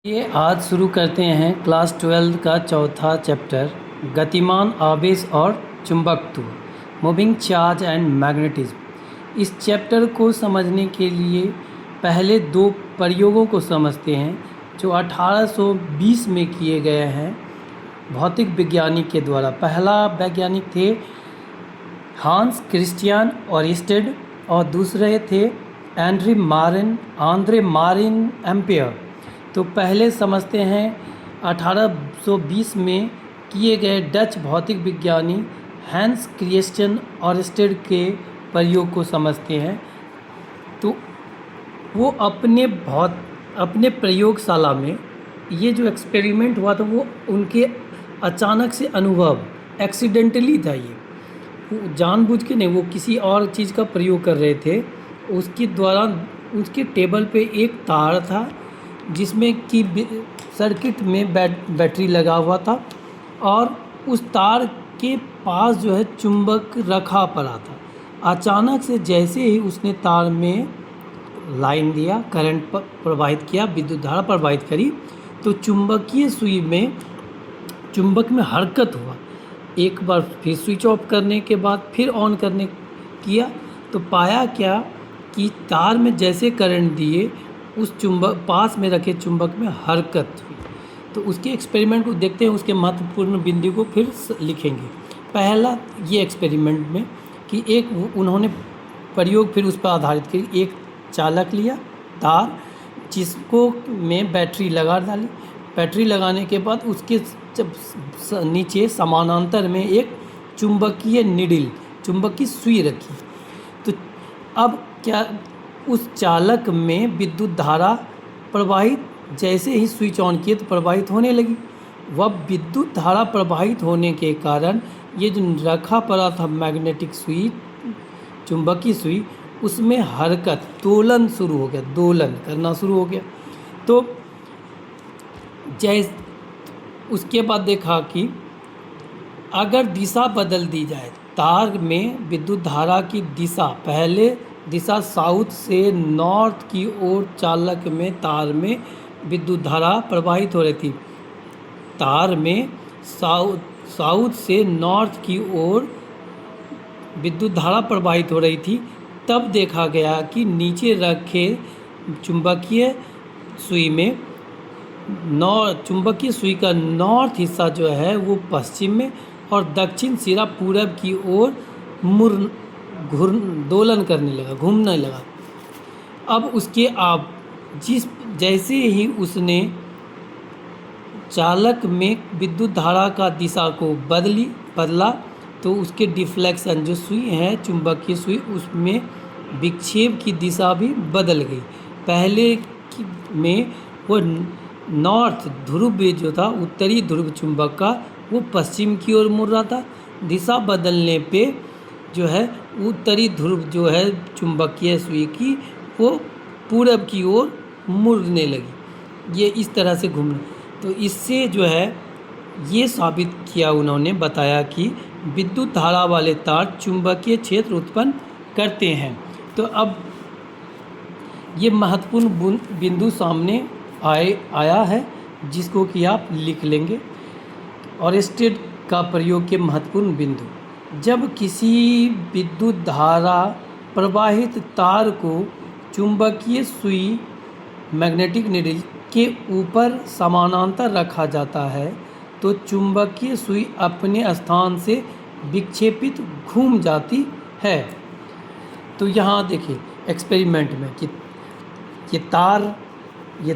ये आज शुरू करते हैं क्लास 12 का चौथा चैप्टर गतिमान आवेश और चुंबकत्व, मूविंग चार्ज एंड मैग्नेटिज्म। इस चैप्टर को समझने के लिए पहले दो प्रयोगों को समझते हैं जो 1820 में किए गए हैं भौतिक वैज्ञानिक के द्वारा। पहला वैज्ञानिक थे हांस क्रिस्टियन ओरिस्टेड और दूसरे थे आंद्रे मारिन एम्पियर। तो पहले समझते हैं 1820 में किए गए डच भौतिक विज्ञानी हैंस क्रिस्टियन ओरिस्टेड के प्रयोग को समझते हैं। तो वो अपने प्रयोगशाला में ये जो एक्सपेरिमेंट हुआ था वो उनके अचानक से अनुभव, एक्सीडेंटली था। ये वो जानबूझ के नहीं, वो किसी और चीज़ का प्रयोग कर रहे थे। उसके दौरान उसके टेबल पे एक तार था जिसमें कि सर्किट में बैटरी लगा हुआ था और उस तार के पास जो है चुंबक रखा पड़ा था। अचानक से जैसे ही उसने तार में लाइन दिया, करंट प्रवाहित किया, विद्युत धारा प्रवाहित करी, तो चुंबकीय सुई में चुंबक में हरकत हुआ। एक बार फिर स्विच ऑफ करने के बाद फिर ऑन करने किया तो पाया क्या कि तार में जैसे करंट दिए उस चुंबक पास में रखे चुंबक में हरकत हुई। तो उसके एक्सपेरिमेंट को देखते हैं, उसके महत्वपूर्ण बिंदु को फिर लिखेंगे। पहला ये एक्सपेरिमेंट में कि एक उन्होंने प्रयोग फिर उस पर आधारित किया। एक चालक लिया तार जिसको में बैटरी लगा डाली। बैटरी लगाने के बाद उसके जब नीचे समानांतर में एक चुंबकीय निडिल, चुंबकीय सुई रखी। तो अब क्या उस चालक में विद्युत धारा प्रवाहित जैसे ही स्विच ऑन किए तो प्रवाहित होने लगी। वह विद्युत धारा प्रवाहित होने के कारण ये जो रखा पड़ा था मैग्नेटिक सुई, चुंबकीय सुई, उसमें हरकत, दोलन शुरू हो गया, दोलन करना शुरू हो गया। तो जैसे उसके बाद देखा कि अगर दिशा बदल दी जाए, तार में विद्युत धारा की दिशा, पहले दिशा साउथ से नॉर्थ की ओर चालक में तार में विद्युत धारा प्रवाहित हो रही थी। तार में साउथ से नॉर्थ की ओर विद्युत धारा प्रवाहित हो रही थी। तब देखा गया कि नीचे रखे चुंबकीय सुई में चुंबकीय सुई का नॉर्थ हिस्सा जो है वो पश्चिम में और दक्षिण सिरा पूरब की ओर दोलन करने लगा, घूमने लगा। अब उसके जैसे ही उसने चालक में विद्युत धारा का दिशा को बदला तो उसके डिफ्लेक्शन, जो सुई है चुंबकीय सुई, उसमें विक्षेप की दिशा भी बदल गई। पहले में वो नॉर्थ ध्रुव जो था, उत्तरी ध्रुव चुंबक का, वो पश्चिम की ओर मुड़ रहा था। दिशा बदलने पे जो है उत्तरी ध्रुव जो है चुंबकीय सुई की, वो पूरब की ओर मुड़ने लगी। ये इस तरह से घूमने, तो इससे जो है ये साबित किया, उन्होंने बताया कि विद्युत धारा वाले तार चुंबकीय क्षेत्र उत्पन्न करते हैं। तो अब ये महत्वपूर्ण बिंदु सामने आया है जिसको कि आप लिख लेंगे। ओरिस्टेड का प्रयोग के महत्वपूर्ण बिंदु: जब किसी विद्युत धारा प्रवाहित तार को चुंबकीय सुई, मैग्नेटिक निडिल के ऊपर समानांतर रखा जाता है तो चुंबकीय सुई अपने स्थान से विक्षेपित घूम जाती है। तो यहाँ देखिए एक्सपेरिमेंट में कि ये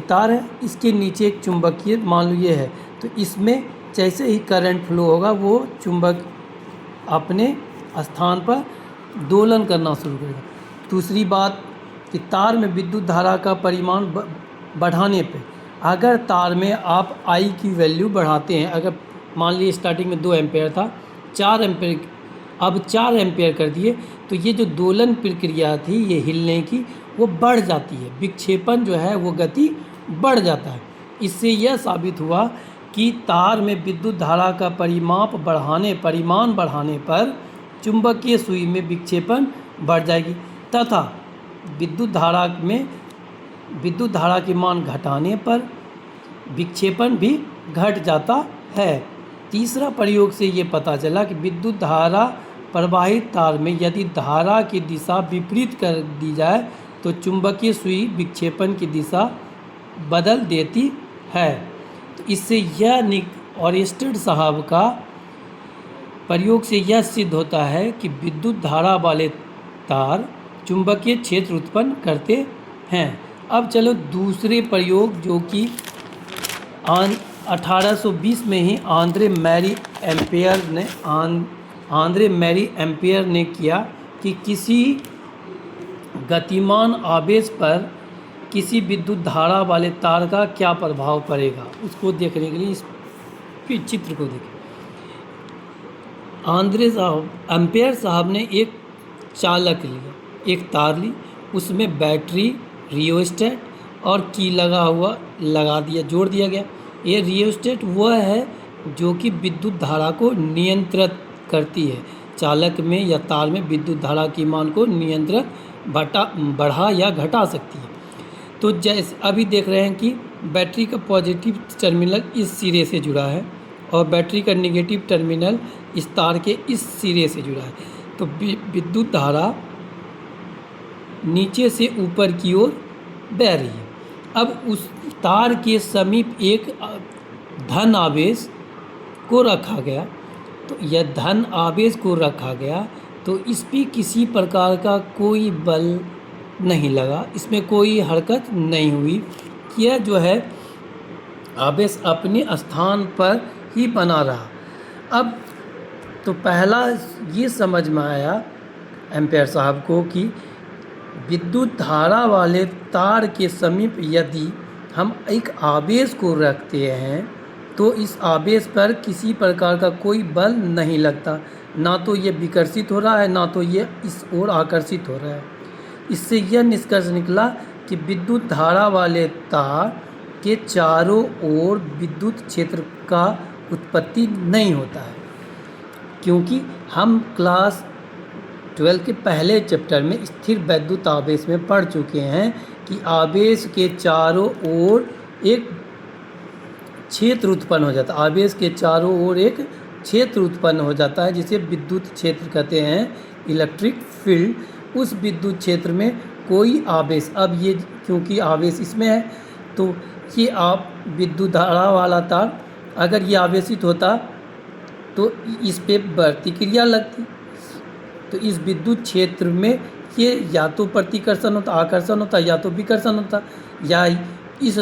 तार है, इसके नीचे एक चुंबकीय, मान लो ये है, तो इसमें जैसे ही करंट फ्लो होगा वो चुंबक अपने स्थान पर दोलन करना शुरू करेगा। दूसरी बात कि तार में विद्युत धारा का परिमाण बढ़ाने पे, अगर तार में आप आई की वैल्यू बढ़ाते हैं, अगर मान लीजिए स्टार्टिंग में 2 एम्पेयर था, 4 एम्पेयर, अब 4 एम्पेयर कर दिए, तो ये जो दोलन प्रक्रिया थी, ये हिलने की, वो बढ़ जाती है। विक्षेपण जो है वो गति बढ़ जाता है। इससे यह साबित हुआ कि तार में विद्युत धारा का परिमाण बढ़ाने पर चुंबकीय सुई में विक्षेपण बढ़ जाएगी तथा विद्युत धारा की मान घटाने पर विक्षेपण भी घट जाता है। तीसरा प्रयोग से ये पता चला कि विद्युत धारा प्रवाहित तार में यदि धारा की दिशा विपरीत कर दी जाए तो चुंबकीय सुई विक्षेपण की दिशा बदल देती है। तो इससे यह ऑरेस्टेड साहब का प्रयोग से यह सिद्ध होता है कि विद्युत धारा वाले तार चुंबकीय क्षेत्र उत्पन्न करते हैं। अब चलो दूसरे प्रयोग जो कि 1820 में ही आंद्रे मैरी एम्पियर ने किया कि किसी गतिमान आवेश पर किसी विद्युत धारा वाले तार का क्या प्रभाव पड़ेगा, उसको देखने के लिए इस चित्र को देखें। एम्पियर साहब ने एक चालक लिया, एक तार ली, उसमें बैटरी, रियोस्टेट और की जोड़ दिया गया। ये रियोस्टेट वह है जो कि विद्युत धारा को नियंत्रित करती है। चालक में या तार में विद्युत धारा की मान को नियंत्रित बढ़ा या घटा सकती है। तो जैसे अभी देख रहे हैं कि बैटरी का पॉजिटिव टर्मिनल इस सिरे से जुड़ा है और बैटरी का नेगेटिव टर्मिनल इस तार के इस सिरे से जुड़ा है। तो विद्युत धारा नीचे से ऊपर की ओर बह रही है। अब उस तार के समीप एक धन आवेश को रखा गया। तो यह धन आवेश को रखा गया तो इस पर किसी प्रकार का कोई बल नहीं लगा, इसमें कोई हरकत नहीं हुई। यह जो है आवेश अपने स्थान पर ही बना रहा। अब तो पहला ये समझ में आया एम्पेयर साहब को कि विद्युत धारा वाले तार के समीप यदि हम एक आवेश को रखते हैं तो इस आवेश पर किसी प्रकार का कोई बल नहीं लगता, ना तो ये विकर्षित हो रहा है ना तो ये इस ओर आकर्षित हो रहा है। इससे यह निष्कर्ष निकला कि विद्युत धारा वाले तार के चारों ओर विद्युत क्षेत्र का उत्पत्ति नहीं होता है, क्योंकि हम क्लास 12 के पहले चैप्टर में स्थिर वैद्युत आवेश में पढ़ चुके हैं कि आवेश के चारों ओर एक क्षेत्र उत्पन्न हो जाता है। आवेश के चारों ओर एक क्षेत्र उत्पन्न हो जाता है जिसे विद्युत क्षेत्र कहते हैं, इलेक्ट्रिक फील्ड। उस विद्युत क्षेत्र में कोई आवेश, अब ये क्योंकि आवेश इसमें है तो ये आप विद्युत धारा वाला तार अगर ये आवेशित होता तो इस पे प्रतिक्रिया लगती। तो इस विद्युत क्षेत्र में ये या तो प्रतिकर्षण होता, आकर्षण होता, या तो विकर्षण होता, या इस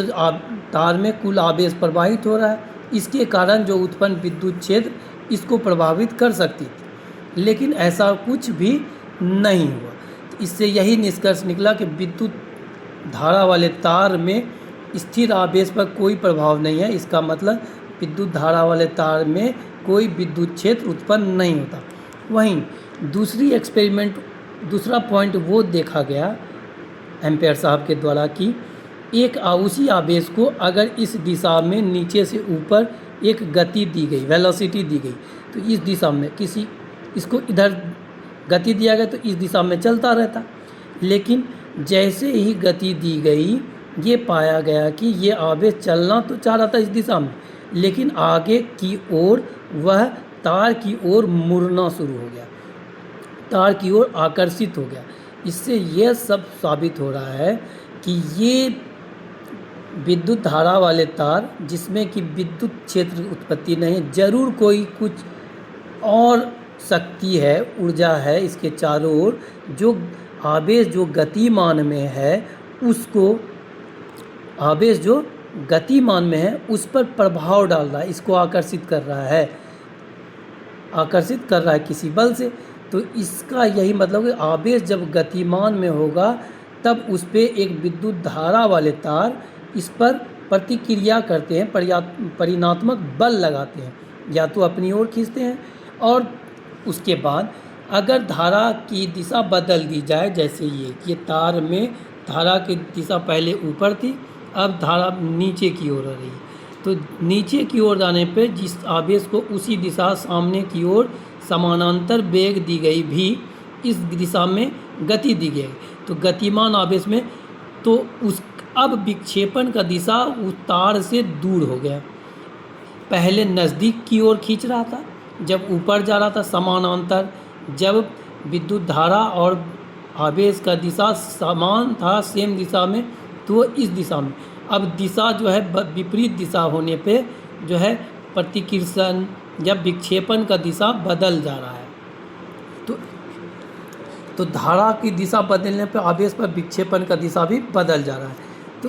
तार में कुल आवेश प्रवाहित हो रहा है, इसके कारण जो उत्पन्न विद्युत क्षेत्र इसको प्रभावित कर सकती थी। लेकिन ऐसा कुछ भी नहीं हुआ। तो इससे यही निष्कर्ष निकला कि विद्युत धारा वाले तार में स्थिर आवेश पर कोई प्रभाव नहीं है। इसका मतलब विद्युत धारा वाले तार में कोई विद्युत क्षेत्र उत्पन्न नहीं होता। वहीं दूसरा पॉइंट वो देखा गया एम्पेयर साहब के द्वारा कि एक उसी आवेश को अगर इस दिशा में नीचे से ऊपर एक गति दी गई, वेलोसिटी दी गई, तो इस दिशा में इसको इधर गति दिया गया तो इस दिशा में चलता रहता। लेकिन जैसे ही गति दी गई ये पाया गया कि ये आवेश चलना तो चाह रहा था इस दिशा में, लेकिन आगे की ओर वह तार की ओर मुड़ना शुरू हो गया, तार की ओर आकर्षित हो गया। इससे यह सब साबित हो रहा है कि ये विद्युत धारा वाले तार जिसमें कि विद्युत क्षेत्र उत्पत्ति नहीं है, जरूर कोई कुछ और शक्ति है, ऊर्जा है इसके चारों ओर, जो आवेश जो गतिमान में है उसको, आवेश जो गतिमान में है उस पर प्रभाव डाल रहा है, इसको आकर्षित कर रहा है किसी बल से। तो इसका यही मतलब है आवेश जब गतिमान में होगा तब उस पर एक विद्युत धारा वाले तार इस पर प्रतिक्रिया करते हैं, परिणात्मक बल लगाते हैं, या तो अपनी ओर खींचते हैं। और उसके बाद अगर धारा की दिशा बदल दी जाए, जैसे ये तार में धारा की दिशा पहले ऊपर थी, अब धारा नीचे की ओर आ रही है, तो नीचे की ओर जाने पर जिस आवेश को उसी दिशा सामने की ओर समानांतर वेग दी गई भी इस दिशा में गति दी गई, तो गतिमान आवेश में तो उस अब विक्षेपण का दिशा उस तार से दूर हो गया। पहले नज़दीक की ओर खींच रहा था, जब ऊपर जा रहा था समानांतर, जब विद्युत धारा और आवेश का दिशा समान था, सेम दिशा में, तो इस दिशा में। अब दिशा जो है विपरीत दिशा होने पे जो है प्रतिकर्षण या विक्षेपण का दिशा बदल जा रहा है। तो धारा की दिशा बदलने पर आवेश पर विक्षेपण का दिशा भी बदल जा रहा है। तो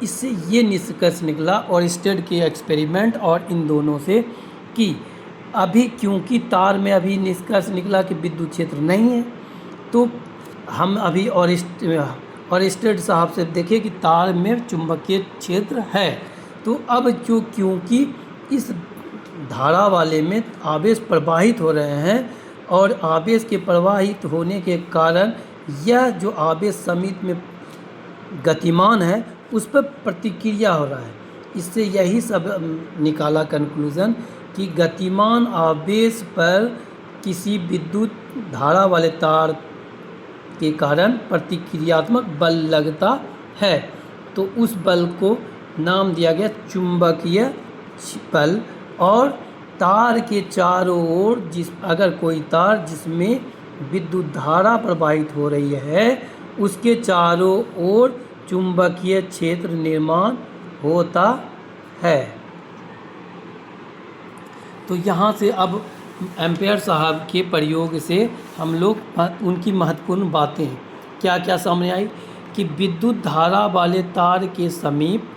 इससे ये निष्कर्ष निकला ओरस्टेड के एक्सपेरिमेंट और इन दोनों से कि अभी क्योंकि तार में अभी निष्कर्ष निकला कि विद्युत क्षेत्र नहीं है, तो हम अभी ओरस्टेड साहब से देखें कि तार में चुंबकीय क्षेत्र है। तो अब क्योंकि इस धारा वाले में आवेश प्रवाहित हो रहे हैं और आवेश के प्रवाहित होने के कारण यह जो आवेश समीप में गतिमान है उस पर प्रतिक्रिया हो रहा है। इससे यही सब निकाला कंक्लूज़न कि गतिमान आवेश पर किसी विद्युत धारा वाले तार के कारण प्रतिक्रियात्मक बल लगता है, तो उस बल को नाम दिया गया चुंबकीय बल। और तार के चारों ओर अगर कोई तार जिसमें विद्युत धारा प्रवाहित हो रही है उसके चारों ओर चुंबकीय क्षेत्र निर्माण होता है। तो यहाँ से अब एम्पेयर साहब के प्रयोग से हम लोग उनकी महत्वपूर्ण बातें क्या क्या सामने आई कि विद्युत धारा वाले तार के समीप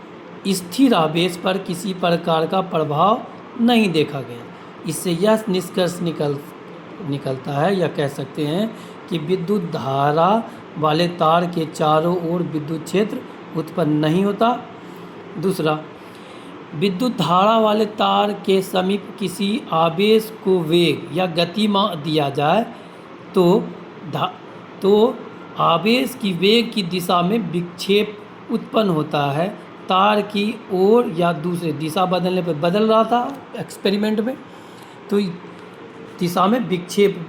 स्थिर आवेश पर किसी प्रकार का प्रभाव नहीं देखा गया। इससे यह निष्कर्ष निकलता है या कह सकते हैं कि विद्युत धारा वाले तार के चारों ओर विद्युत क्षेत्र उत्पन्न नहीं होता। दूसरा, विद्युत धारा वाले तार के समीप किसी आवेश को वेग या गति दिया जाए तो आवेश की वेग की दिशा में विक्षेप उत्पन्न होता है। तार की ओर या दूसरे दिशा बदलने पर बदल रहा था एक्सपेरिमेंट में, तो दिशा में विक्षेप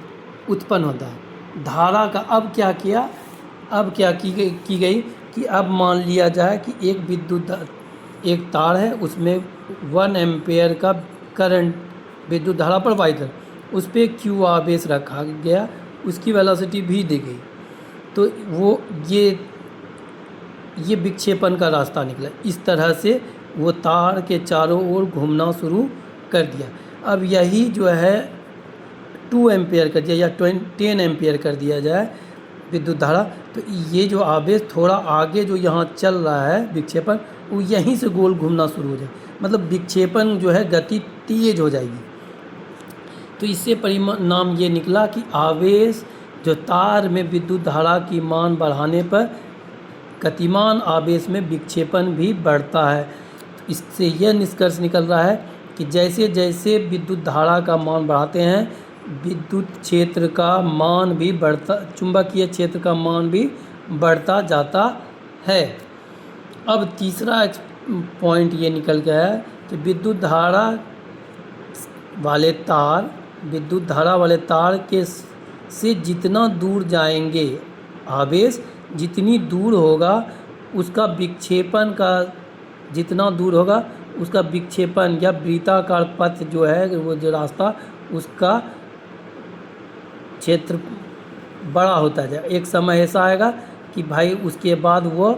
उत्पन्न होता है। धारा का अब क्या की गई कि अब मान लिया जाए कि एक तार है, उसमें 1 एम्पेयर का करंट विद्युत धारा प्रवाहित है, उस पर क्यू आवेश रखा गया, उसकी वेलोसिटी भी दी गई, तो वो ये विक्षेपण का रास्ता निकला। इस तरह से वो तार के चारों ओर घूमना शुरू कर दिया। अब यही जो है 2 एम्पेयर कर दिया या 10 एम्पेयर कर दिया जाए विद्युत धारा, तो ये जो आवेश थोड़ा आगे जो यहाँ चल रहा है विक्षेपण, वो यहीं से गोल घूमना शुरू हो जाए, मतलब विक्षेपण जो है गति तेज हो जाएगी। तो इससे परिणाम ये निकला कि आवेश जो तार में विद्युत धारा की मान बढ़ाने पर गतिमान आवेश में विक्षेपण भी बढ़ता है। इससे यह निष्कर्ष निकल रहा है कि जैसे जैसे विद्युत धारा का मान बढ़ाते हैं विद्युत क्षेत्र का मान भी चुंबकीय क्षेत्र का मान भी बढ़ता जाता है। अब तीसरा पॉइंट ये निकल गया है कि विद्युत धारा वाले तार से जितना दूर जाएंगे आवेश, जितनी दूर होगा उसका विक्षेपण या वृत्ताकार पथ जो है, वो जो रास्ता, उसका क्षेत्र बड़ा होता जाए। एक समय ऐसा आएगा कि भाई उसके बाद वो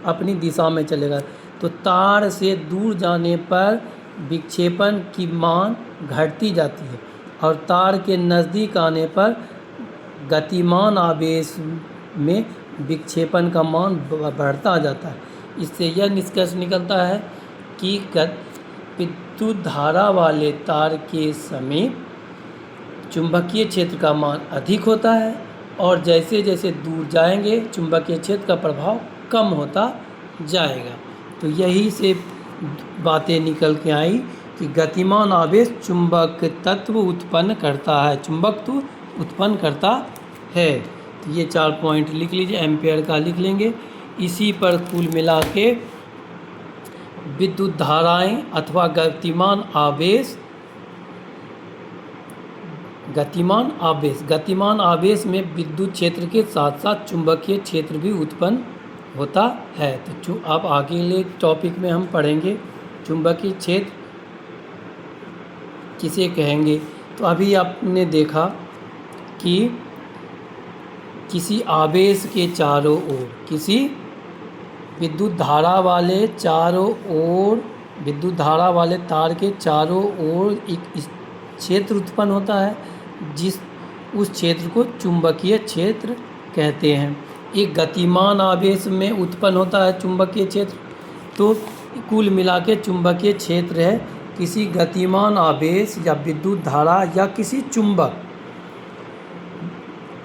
अपनी दिशा में चलेगा। तो तार से दूर जाने पर विक्षेपण की मान घटती जाती है और तार के नज़दीक आने पर गतिमान आवेश में विक्षेपण का मान बढ़ता जाता है। इससे यह निष्कर्ष निकलता है कि विद्युत धारा वाले तार के समीप चुंबकीय क्षेत्र का मान अधिक होता है और जैसे जैसे दूर जाएंगे चुंबकीय क्षेत्र का प्रभाव कम होता जाएगा। तो यही से बातें निकल के आई कि गतिमान आवेश चुंबकत्व उत्पन्न करता है। तो ये 4 पॉइंट लिख लीजिए, एम्पेयर का लिख लेंगे। इसी पर कुल मिला के विद्युत धाराएं अथवा गतिमान आवेश में विद्युत क्षेत्र के साथ साथ चुंबकीय क्षेत्र भी उत्पन्न होता है। तो अब अगले टॉपिक में हम पढ़ेंगे चुंबकीय क्षेत्र किसे कहेंगे। तो अभी आपने देखा कि किसी आवेश के चारों ओर, किसी विद्युत धारा वाले तार के चारों ओर एक क्षेत्र उत्पन्न होता है, उस क्षेत्र को चुंबकीय क्षेत्र कहते हैं। एक गतिमान आवेश में उत्पन्न होता है चुंबकीय क्षेत्र। तो कुल मिला के चुंबकीय क्षेत्र है किसी गतिमान आवेश या विद्युत धारा या किसी चुंबक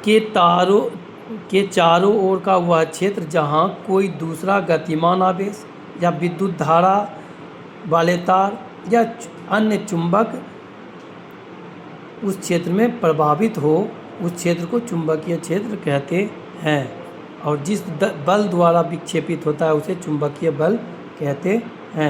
के चारों ओर का वह क्षेत्र जहाँ कोई दूसरा गतिमान आवेश या विद्युत धारा वाले तार या अन्य चुंबक उस क्षेत्र में प्रभावित हो, उस क्षेत्र को चुंबकीय क्षेत्र कहते हैं। और जिस बल द्वारा विक्षेपित होता है उसे चुंबकीय बल कहते